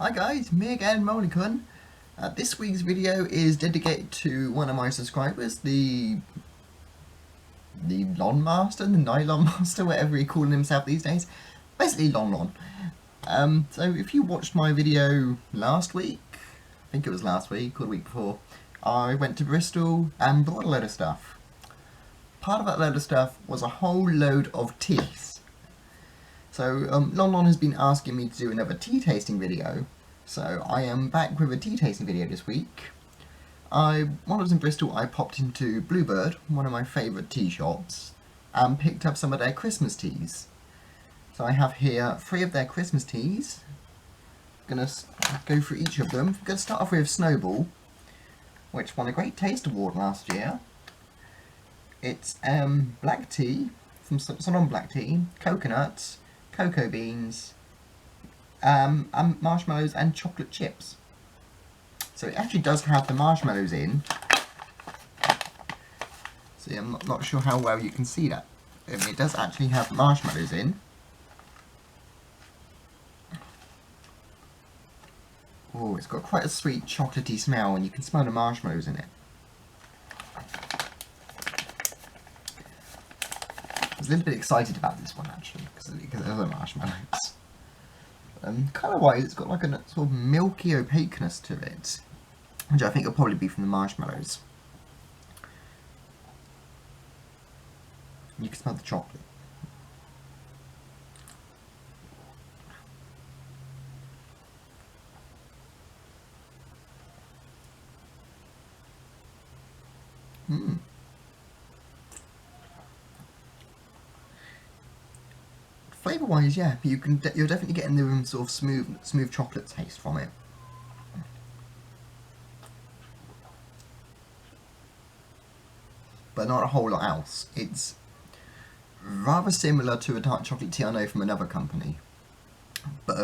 Hi guys, me again, Moley. This week's video is dedicated to one of my subscribers, the Lon Master, the Nylon Master, whatever he calling himself these days. Basically Lonlon. So if you watched my video last week, I think it was last week or the week before, I went to Bristol and brought a load of stuff. Part of that load of stuff was a whole load of teas. So Lonlon has been asking me to do another tea tasting video, so I am back with a tea tasting video this week. While I was in Bristol, I popped into Bluebird, one of my favourite tea shops, and picked up some of their Christmas teas. So I have here 3 of their Christmas teas. I'm going to go through each of them. I'm going to start off with Snowball, which won a Great Taste Award last year. It's black tea, from Ceylon black tea, coconuts, cocoa beans, marshmallows and chocolate chips. So it actually does have the marshmallows in. See, I'm not sure how well you can see that. It does actually have marshmallows in. Oh, it's got quite a sweet chocolatey smell, and you can smell the marshmallows in it. I was a little bit excited about this one actually, because of the marshmallows. Colour-wise, it's got like a sort of milky opaqueness to it, which I think will probably be from the marshmallows. You can smell the chocolate. Flavour-wise, yeah, you're definitely getting the sort of smooth chocolate taste from it. But not a whole lot else. It's rather similar to a dark chocolate tea I know from another company, but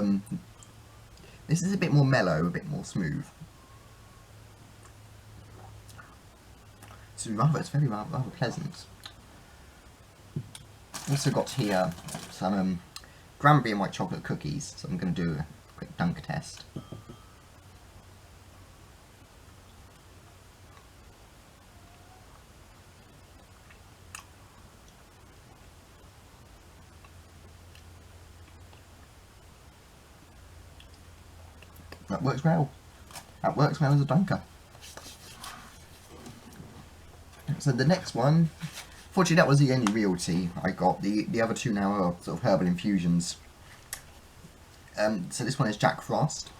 this is a bit more mellow, a bit more smooth. It's very rather pleasant. Also got here some cranberry and white chocolate cookies, so I'm going to do a quick dunk test. That works well. That works well as a dunker. So the next one, fortunately that was the only real tea I got. The other 2 now are sort of herbal infusions. So this one is Jack Frost.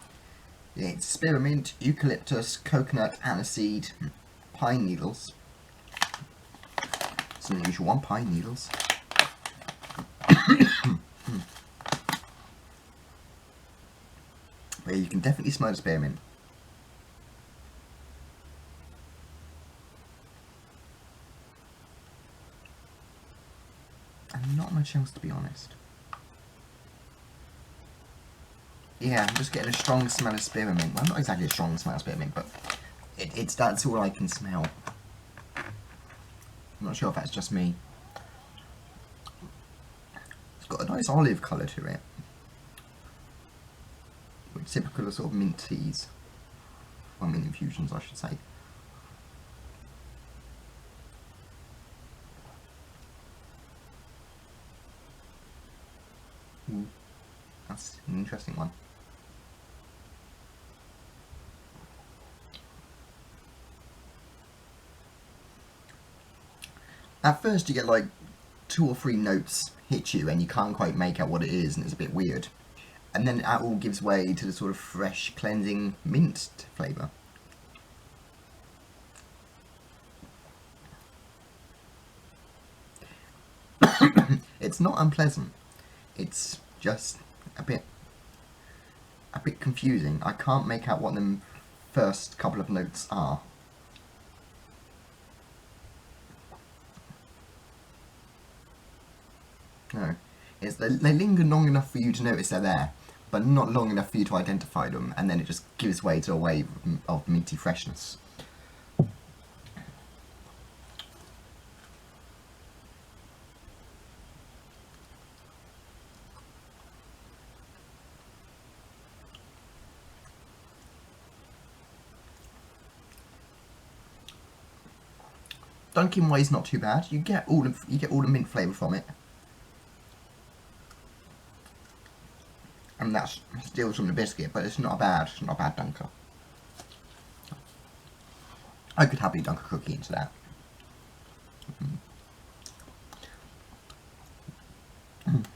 It's spearmint, eucalyptus, coconut, aniseed, pine needles. It's an unusual one, pine needles. But you can definitely smell the spearmint. And not much else, to be honest. Yeah, I'm just getting a strong smell of spearmint. Well, not exactly a strong smell of spearmint, but that's all I can smell. I'm not sure if that's just me. It's got a nice olive colour to it, which is typical of sort of mint teas. Well, mint infusions, I should say. Ooh, that's an interesting one. At first you get like 2 or 3 notes hit you and you can't quite make out what it is, and it's a bit weird. And then that all gives way to the sort of fresh, cleansing mint flavour. It's not unpleasant. It's just a bit confusing. I can't make out what the first couple of notes are. No, they linger long enough for you to notice they're there, but not long enough for you to identify them, and then it just gives way to a wave of minty freshness. Dunking wise, not too bad. You get all the mint flavour from it, and that steals from the biscuit. But it's not a bad dunker. I could happily dunk a cookie into that.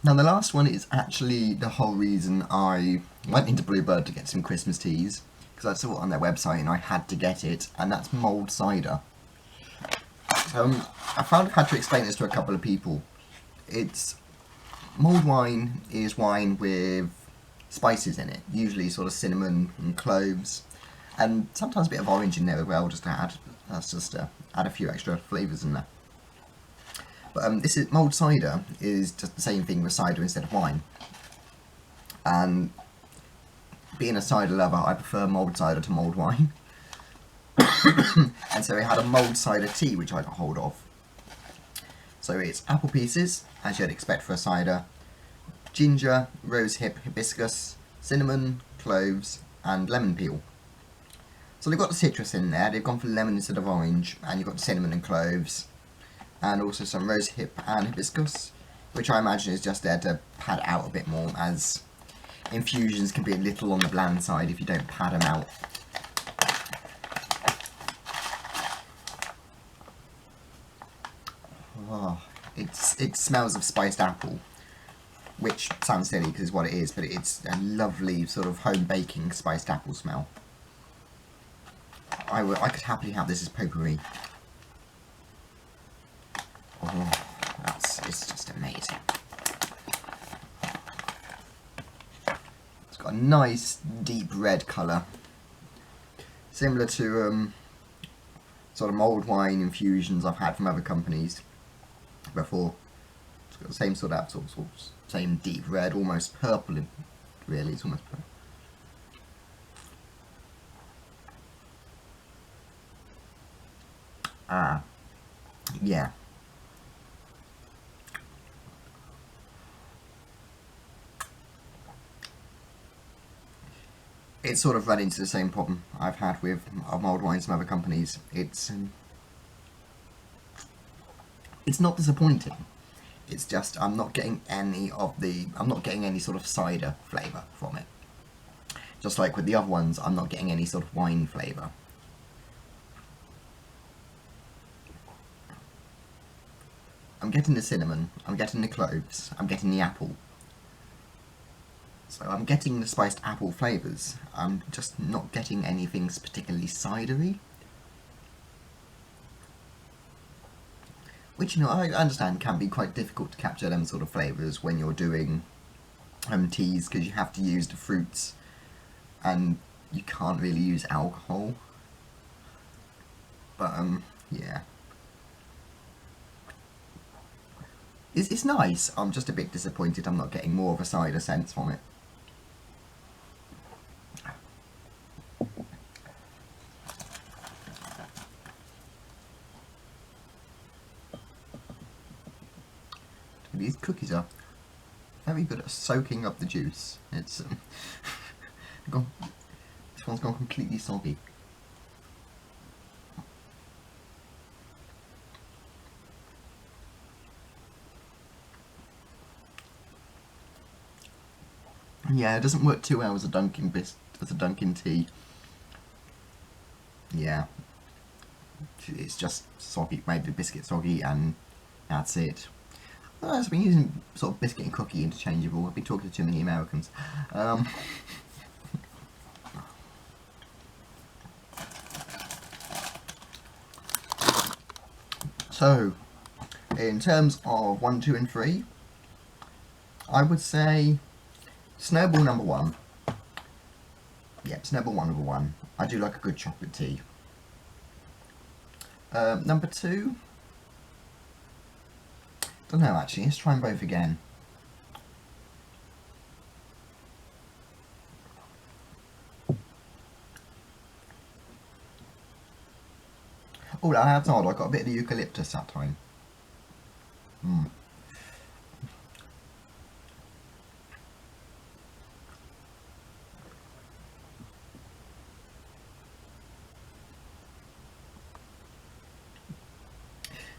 Now the last one is actually the whole reason I went into Bluebird to get some Christmas teas, because I saw it on their website and I had to get it, and that's mulled cider. I found I've had to explain this to a couple of people. It's mulled wine is wine with spices in it, usually sort of cinnamon and cloves, and sometimes a bit of orange in there as well, just to add. That's just to add a few extra flavours in there. But this is mulled cider is just the same thing with cider instead of wine. And being a cider lover, I prefer mulled cider to mulled wine. And so we had a mulled cider tea which I got hold of. So it's apple pieces, as you'd expect for a cider, ginger, rosehip, hibiscus, cinnamon, cloves, and lemon peel. So they've got the citrus in there, they've gone for lemon instead of orange, and you've got the cinnamon and cloves, and also some rosehip and hibiscus, which I imagine is just there to pad it out a bit more, as infusions can be a little on the bland side if you don't pad them out. Oh, it smells of spiced apple, which sounds silly because it's what it is, but it's a lovely sort of home baking spiced apple smell. I could happily have this as potpourri. Oh, it's just amazing. It's got a nice deep red colour, similar to sort of mulled wine infusions I've had from other companies before. It's got the same sort of same deep red, almost purple. Really, it's almost purple. Ah, yeah. It's sort of run into the same problem I've had with mulled wines from other companies. It's not disappointing. It's just I'm not getting any sort of cider flavour from it. Just like with the other ones, I'm not getting any sort of wine flavour. I'm getting the cinnamon, I'm getting the cloves, I'm getting the apple. So I'm getting the spiced apple flavours. I'm just not getting anything particularly cidery. Which, you know, I understand can be quite difficult to capture them sort of flavours when you're doing teas, because you have to use the fruits and you can't really use alcohol. But yeah. It's nice. I'm just a bit disappointed I'm not getting more of a cider sense from it. These cookies are very good at soaking up the juice. It's this one's gone completely soggy. Yeah, it doesn't work too well as a dunking tea. Yeah, it's just soggy, made the biscuit soggy, and that's it. I've been using sort of biscuit and cookie interchangeable. I've been talking to too many Americans. So, in terms of 1, 2 and 3, I would say Snowball number 1. Yep, Snowball number 1. I do like a good chocolate tea. Number 2, don't know actually, let's try them both again. Oh, that's odd, I got a bit of the eucalyptus that time.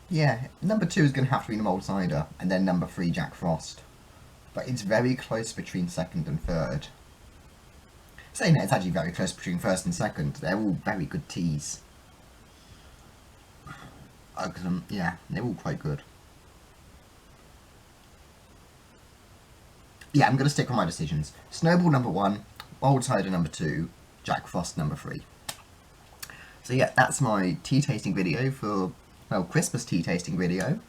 Yeah, number 2 is going to have to be the Mulled Cider, and then number 3, Jack Frost. But it's very close between second and third. Saying that, it's actually very close between first and second. They're all very good teas. Yeah, they're all quite good. Yeah, I'm going to stick with my decisions. Snowball number 1, Mulled Cider number 2, Jack Frost number 3. So yeah, that's my tea tasting video for, well, Christmas tea tasting video.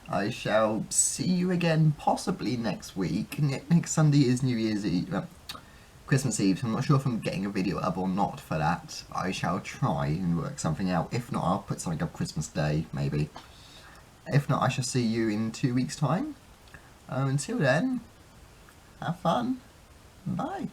I shall see you again possibly next week. Next Sunday is New Year's Eve, Christmas Eve, so I'm not sure if I'm getting a video up or not for that. I shall try and work something out. If not, I'll put something up Christmas Day, maybe. If not, I shall see you in 2 weeks' time. Until then, have fun. Bye.